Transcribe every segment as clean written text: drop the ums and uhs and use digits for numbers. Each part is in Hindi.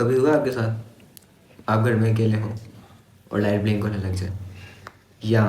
कभी हुआ आपके साथ आप घर में अकेले हों और लाइट ब्लिंक होने लग जाए या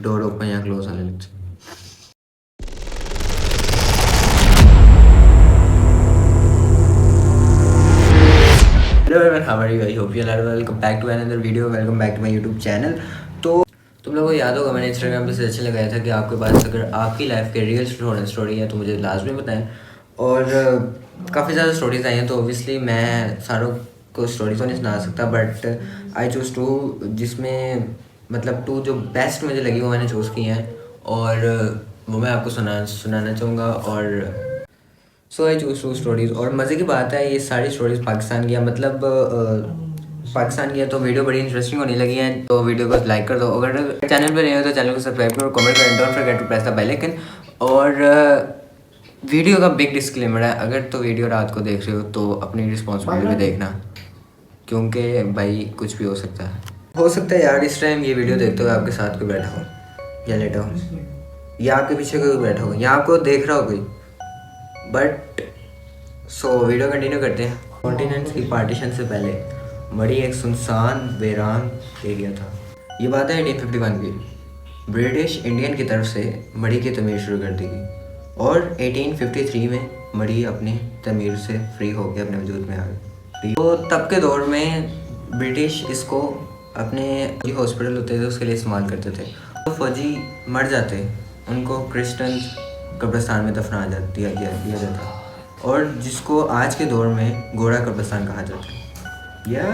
डोर ओपन या क्लोज होने लग जाए? Hello everyone, how are you? I hope you are well. Welcome back to another video, welcome back to my YouTube channel. तो तुम लोगों को याद होगा मैंने इंस्टाग्राम पे सजेशन लगाया था कि आपके पास अगर आपकी लाइफ के रियल स्टोरी है तो मुझे लास्ट में बताएं। और काफ़ी ज़्यादा स्टोरीज आई हैं, तो ऑब्वियसली मैं सारों को स्टोरी तो नहीं सुना सकता, बट आई चूज़ टू, जिसमें मतलब टू जो बेस्ट मुझे लगी वो मैंने चूज़ की हैं और वो मैं आपको सुनाना चाहूँगा। और सो आई चूज़ टू स्टोरीज़। और मज़े की बात है, ये सारी स्टोरीज़ पाकिस्तान की है, मतलब पाकिस्तान की है, तो वीडियो बड़ी इंटरेस्टिंग होने लगी है। तो वीडियो को लाइक कर दो, अगर चैनल पर नहीं हो तो चैनल को सब्सक्राइब करो, कमेंट करें, don't forget to press the bell icon. और वीडियो का बिग डिस्क्लेमर है, अगर तो वीडियो रात को देख रहे हो तो अपनी रिस्पॉन्सिबिलिटी में देखना, क्योंकि भाई कुछ भी हो सकता है यार इस टाइम ये वीडियो देखते हुए आपके साथ कोई बैठा हो या लेटा हो या आपके पीछे कोई बैठा हो या आपको देख रहा हो कोई, बट सो वीडियो कंटिन्यू करते हैं। कॉन्टिनेंट्स की पार्टीशन से पहले मरी एक सुनसान वीरान एरिया था। ये बात है 1851 की। ब्रिटिश इंडियन की तरफ से मरी की तमीर शुरू कर दी गई और 1853 में मरी अपनी तमीर से फ्री होकर अपने वजूद में आ गई। तो तब के दौर में ब्रिटिश इसको अपने जो हॉस्पिटल होते थे उसके लिए इस्तेमाल करते थे। तो फौजी मर जाते उनको क्रिश्चियन कब्रिस्तान में दिया जाता, और जिसको आज के दौर में घोड़ा कब्रिस्तान कहा जाता है। यह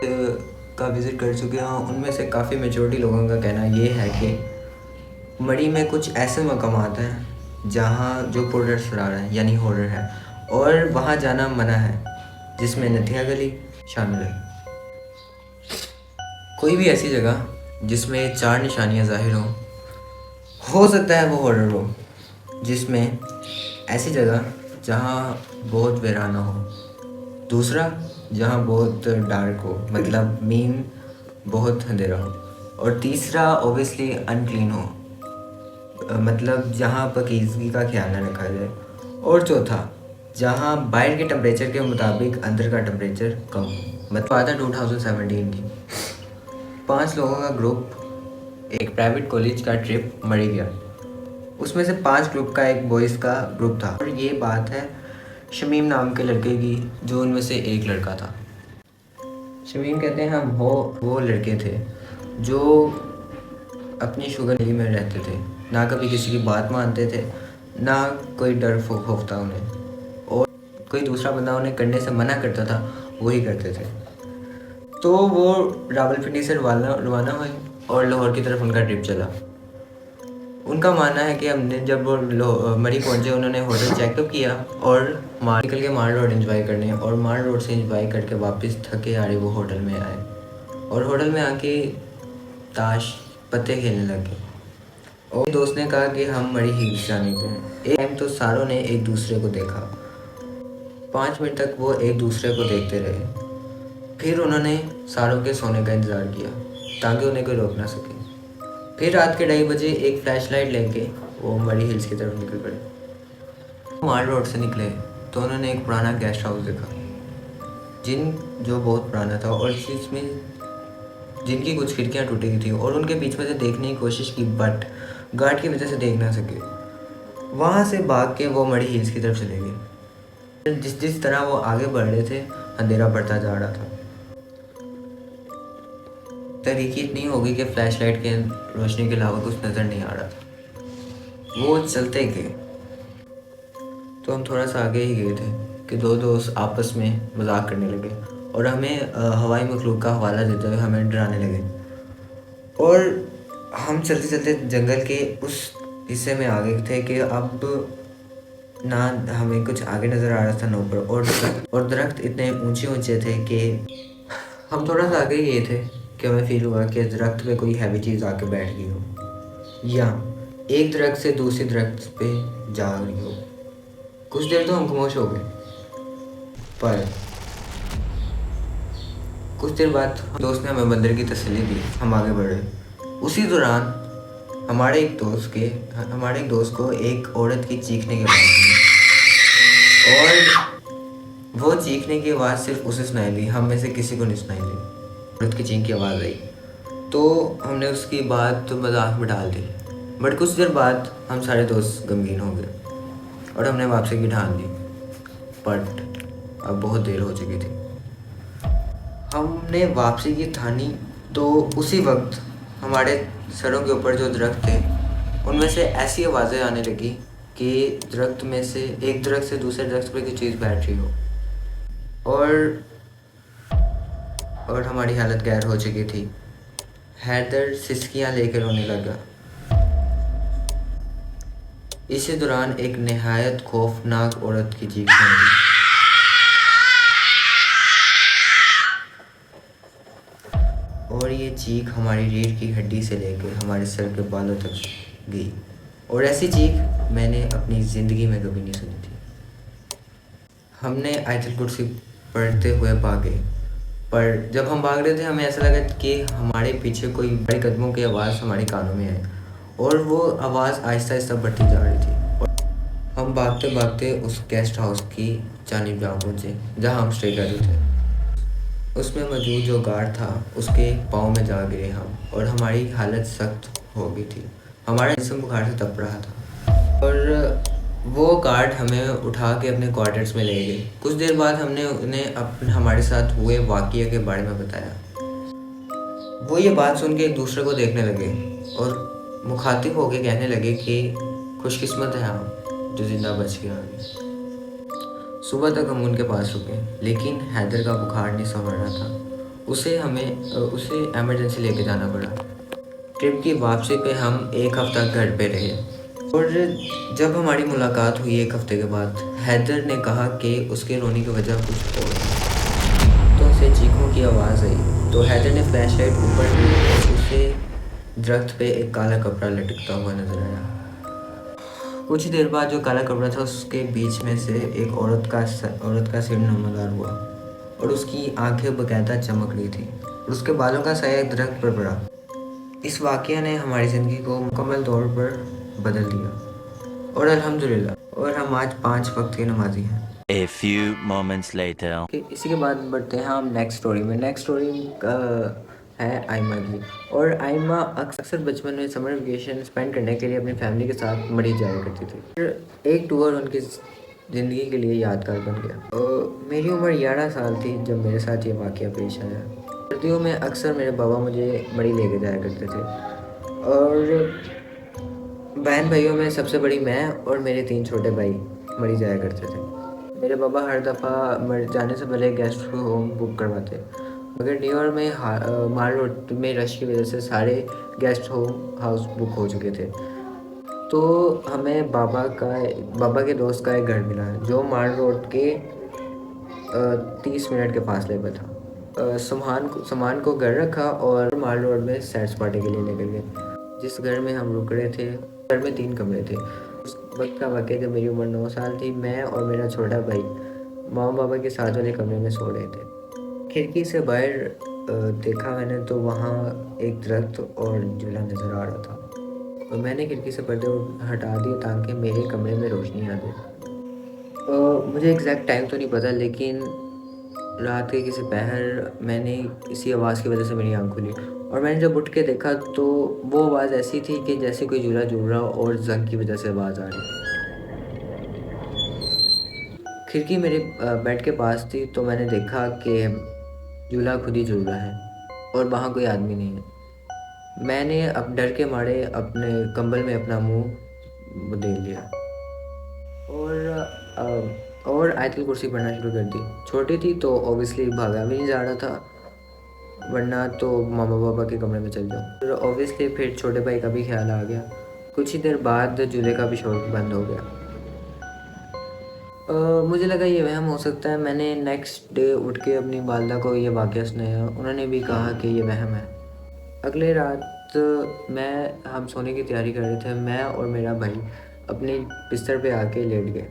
का विज़िट कर चुके हैं, उनमें से काफ़ी मेजॉरिटी लोगों का कहना ये है कि मरी में कुछ ऐसे मकामात हैं जहाँ जो पुरर सरार है यानी हॉरर है, और वहाँ जाना मना है, जिसमें नथिया गली शामिल है। कोई भी ऐसी जगह जिसमें 4 निशानियाँ ज़ाहिर हो सकता है वो हॉरर हो, जिसमें ऐसी जगह जहाँ बहुत वीराना हो, दूसरा जहाँ बहुत डार्क हो, मतलब मीन बहुत अंधेरा हो, और तीसरा ऑब्वियसली अनक्लीन हो, मतलब जहाँ पाकीज़गी का ख्याल न रखा जाए, और चौथा जहाँ बाहर के टेम्परेचर के मुताबिक अंदर का टेम्परेचर कम हो। मतलब बात है 2017 की। 5 लोगों का ग्रुप एक प्राइवेट कॉलेज का ट्रिप मरी गया। उसमें से 5 ग्रुप का एक बॉयज़ का ग्रुप था, और ये बात है शमीम नाम के लड़के की, जो उनमें से एक लड़का था। शमीम कहते हैं हम वो लड़के थे जो अपनी शुगर गली में रहते थे, ना कभी किसी की बात मानते थे, ना कोई डर खौफ था उन्हें, और कोई दूसरा बंदा उन्हें करने से मना करता था वही करते थे। तो वो रावलपिंडी से रवाना हुए और लाहौर की तरफ उनका ट्रिप चला। उनका मानना है कि हमने जब वो मरी पहुंचे उन्होंने होटल चेकअप किया और निकल के माल रोड एंजॉय करने, और माल रोड से एंजॉय करके वापस थके हारे वो होटल में आए, और होटल में आके ताश पत्ते खेलने लगे। और दोस्त ने कहा कि हम मरी हिल्स जाने के हैं। एक टाइम तो सारों ने एक दूसरे को देखा, 5 मिनट तक वो एक दूसरे को देखते रहे। फिर उन्होंने सारों के सोने का इंतज़ार किया ताकि उन्हें कोई रोक ना सके। फिर रात के 2:30 बजे एक फ्लैश लाइट लेके वो मरी हिल्स की तरफ निकल पड़े। माल रोड से निकले तो उन्होंने एक पुराना गेस्ट हाउस देखा, जो बहुत पुराना था, और जिनकी कुछ खिड़कियाँ टूटी हुई थी, और उनके बीच में से देखने की कोशिश की, बट गार्ड की वजह से देख ना सके। वहाँ से भाग के वो मरी हिल्स की तरफ चले गए। जिस तरह वो आगे बढ़ रहे थे अंधेरा बढ़ता जा रहा था। तरीकी इतनी हो गई कि फ्लैश लाइट के रोशनी के अलावा कुछ नज़र नहीं आ रहा था। वो चलते गए तो हम थोड़ा सा आगे ही गए थे कि 2 दोस्त आपस में मजाक करने लगे और हमें हवाई मखलूक का हवाला देते हुए हमें डराने लगे। और हम चलते चलते जंगल के उस हिस्से में आ गए थे कि अब ना हमें कुछ आगे नज़र आ रहा था ना ऊपर, और दरख्त इतने ऊंचे ऊंचे थे कि हम थोड़ा सा आगे गए थे कि हमें फील हुआ कि दरख्त पे कोई हैवी चीज़ आके बैठ गई हो, या एक दरख्त से दूसरी दरख्त पे जा रही हो। कुछ देर तो हम खामोश हो गए, पर कुछ देर बाद दोस्त ने हमें बंदर की तसल्ली दी, हम आगे बढ़े। उसी दौरान हमारे एक दोस्त को एक औरत की चीखने की आवाज़ आई, और वो चीखने की आवाज़ सिर्फ उसे सुनाई दी, हम में से किसी को नहीं सुनाई दी। औरत की चीख की आवाज़ आई तो हमने उसकी बात तो मजाक में डाल दी, बट कुछ देर बाद हम सारे दोस्त गमगीन हो गए और हमने वापसी की ठान ली। बट अब बहुत देर हो चुकी थी। हमने वापसी की ठानी तो उसी वक्त हमारे सरों के ऊपर जो दरख्त थे उनमें से ऐसी आवाज़ें आने लगी कि दरख्त में से एक दरख्त से दूसरे दरख्त पर कोई चीज़ बैठ रही हो। और हमारी हालत गैर हो चुकी थी। हैदर सिसकियाँ लेकर रोने लगा। इसी दौरान एक नहायत खौफनाक औरत की चीख सुनाई दी। और ये चीख हमारी रीढ़ की हड्डी से लेकर हमारे सर के बालों तक गई। और ऐसी चीख मैंने अपनी ज़िंदगी में कभी नहीं सुनी थी। हमने आयतुल कुर्सी पढ़ते हुए भागे, पर जब हम भाग रहे थे हमें ऐसा लगा कि हमारे पीछे कोई बड़े कदमों की आवाज़ हमारे कानों में आई और वो आवाज़ आहिस्ता आहिस्ता बढ़ती जा रही थी। और हम भागते भागते उस गेस्ट हाउस की जानिब जा पहुँचे जहाँ हम स्टे कर रहे थे। उसमें मौजूद जो गार्ड था उसके पाँव में जा गिरे हम और हमारी हालत सख्त हो गई थी। हमारा जिस्म बुखार से तप रहा था और वो गार्ड हमें उठा के अपने क्वार्टर्स में ले गए। कुछ देर बाद हमने उन्हें हमारे साथ हुए वाक़ये के बारे में बताया। वो ये बात सुन के एक दूसरे को देखने लगे और मुखातिब होके कहने लगे कि खुशकिस्मत है हम जो ज़िंदा बच के आ गए। सुबह तक हम उनके पास रुके, लेकिन हैदर का बुखार नहीं संभल रहा था। उसे एमरजेंसी लेके जाना पड़ा। ट्रिप की वापसी पे हम एक हफ्ता घर पे रहे और जब हमारी मुलाकात हुई एक हफ्ते के बाद, हैदर ने कहा कि उसके रोने की वजह कुछ और थी। तो उसे चीखों की आवाज़ आई तो हैदर ने फ्लैश लाइट ऊपर की और उसे दरख्त पे एक काला कपड़ा लटकता हुआ नजर आया। कुछ देर बाद जो काला कपड़ा था उसके बीच में से एक औरत का सिर नमदार हुआ और उसकी आंखें बकायदा चमक रही थी और उसके बालों का साया एक दरख्त पर पड़ा। इस वाक़या ने हमारी ज़िंदगी को मुकम्मल तौर पर बदल दिया और अल्हम्दुलिल्लाह और हम आज 5 वक्त के नमाजी हैं। A few moments later. इसी के बाद बढ़ते हैं हम नेक्स्ट स्टोरी में। नेक्स्ट स्टोरी है आइमा की। और आइमा अक्सर बचपन में समर वेकेशन स्पेंड करने के लिए अपनी फैमिली के साथ मरी जाया करती थी। फिर एक टूर उनकी ज़िंदगी के लिए यादगार बन गया। मेरी उम्र 11 साल थी जब मेरे साथ ये वाक़या पेश आया। सर्दियों में अक्सर मेरे बाबा मुझे मरी लेके जाया करते थे और बहन भाइयों में सबसे बड़ी मैं और मेरे 3 छोटे भाई मरी जाया करते थे। मेरे पापा हर दफ़ा मर जाने से पहले गेस्ट होम बुक करवाते, मगर न्यू ईयर में माल रोड में रश की वजह से सारे गेस्ट होम हाउस बुक हो चुके थे। तो हमें बाबा के दोस्त का एक घर मिला जो माल रोड के 30 मिनट के फासले पर था। सामान को घर रखा और माल रोड में सैर सपाटे के लिए निकल गए। जिस घर में हम रुक रहे थे घर में 3 कमरे थे। उस वक्त का वाक़या जब मेरी उम्र 9 साल थी, मैं और मेरा छोटा भाई मामा बाबा के साथ वाले कमरे में सो रहे थे। खिड़की से बाहर देखा मैंने तो वहाँ एक दरख्त और झूला नज़र आ रहा था और मैंने खिड़की से पर्दे हटा दिए ताकि मेरे कमरे में रोशनी आ जाए। मुझे एग्जैक्ट टाइम तो नहीं पता, लेकिन रात के किसी पहर मैंने इसी आवाज़ की वजह से मेरी आँख खुली और मैंने जब उठ के देखा तो वो आवाज़ ऐसी थी कि जैसे कोई झूला झूल रहा और जंग की वजह से आवाज़ आ रही। खिड़की मेरे बेड के पास थी तो मैंने देखा कि झूला खुद ही झूल रहा है और वहाँ कोई आदमी नहीं है। मैंने अब डर के मारे अपने कंबल में अपना मुंह उधेड़ लिया और आयतुल कुर्सी पढ़ना शुरू कर दी। छोटी थी तो ऑब्वियसली भागा भी नहीं जा रहा था, वरना तो मामा पापा के कमरे में चल जाऊँ। फिर ऑब्वियसली फिर छोटे भाई का भी ख्याल आ गया। कुछ ही देर बाद झूले का भी शोर बंद हो गया। मुझे लगा ये वहम हो सकता है। मैंने नेक्स्ट डे उठ के अपनी वालदा को ये वाक़या सुनाया। उन्होंने भी कहा कि ये वहम है। अगले रात हम सोने की तैयारी कर रहे थे। मैं और मेरा भाई अपने बिस्तर पे आके लेट गए।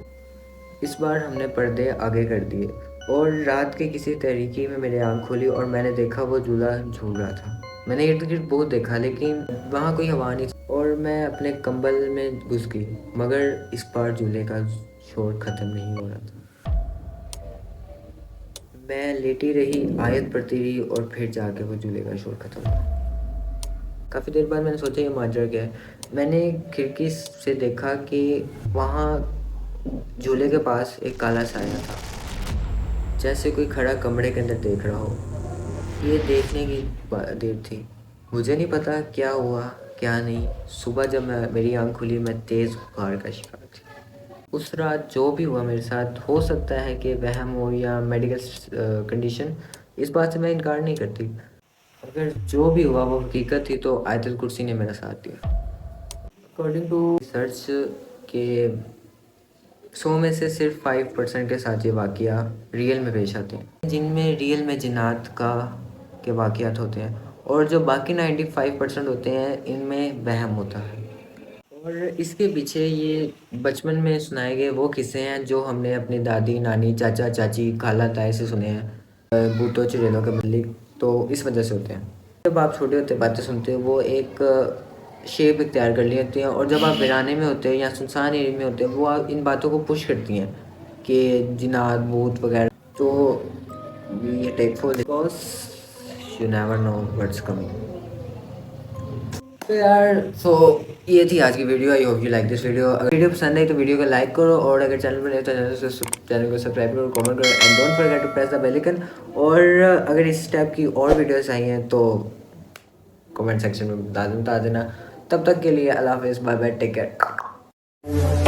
इस बार हमने पर्दे आगे कर दिए और रात के किसी तरीके में मेरी आँख खुली और मैंने देखा वो झूला झूल रहा था। मैंने इर्द गिर्द बहुत देखा लेकिन वहाँ कोई हवा नहीं थी और मैं अपने कंबल में घुस गई, मगर इस बार झूले का शोर ख़त्म नहीं हो रहा था। मैं लेटी रही, आयत पढ़ती रही और फिर जाके वो झूले का शोर ख़त्म हुआ। काफ़ी देर बाद मैंने सोचा ये माजरा क्या है। मैंने खिड़की से देखा कि वहाँ झूले के पास एक काला साया था, जैसे कोई खड़ा कमरे के अंदर देख रहा हो। ये देखने की देर थी। मुझे नहीं पता क्या हुआ क्या नहीं। सुबह जब मेरी आँख खुली, मैं तेज़ बुखार का शिकार थी। उस रात जो भी हुआ मेरे साथ, हो सकता है कि वहम हो या मेडिकल कंडीशन, इस बात से मैं इनकार नहीं करती। अगर जो भी हुआ वो हकीकत थी तो आयतुल कुर्सी ने मेरा साथ दिया। अकॉर्डिंग टू रिसर्च के 100 में से सिर्फ 5% के साथ ये वाक़या रियल में पेश आते हैं, जिनमें रियल में जिन्नात का के वाक़यात होते हैं, और जो बाकी 95% होते हैं इनमें वहम होता है। और इसके पीछे ये बचपन में सुनाए गए वो किस्से हैं जो हमने अपनी दादी, नानी, चाचा, चाची, खाला, ताए से सुने हैं, भूतों चुड़ैलों के मतलब, तो इस वजह से होते हैं। जब आप छोटे होते बातें सुनते हो वो एक शेप इख्तियार कर ली होती हैं, और जब आप वीराने में होते हैं या सुनसान एरिया में होते हैं वो इन बातों को पुश करती हैं कि जिन्नात, भूत वगैरह। तो ये take for because you never know what's coming. तो यार, सो ये थी आज की video. I hope you like this video. अगर वीडियो पसंद आई तो वीडियो को लाइक करो, और अगर चैनल पर नए तो चैनल को सब्सक्राइब करो, कमेंट करो, and don't forget to press the bell icon. और अगर इस टाइप की और वीडियोस आई हैं तो कमेंट सेक्शन में बता देना। तब तक के लिए अल्लाह हाफिज़, बाय बाय, टेक केयर।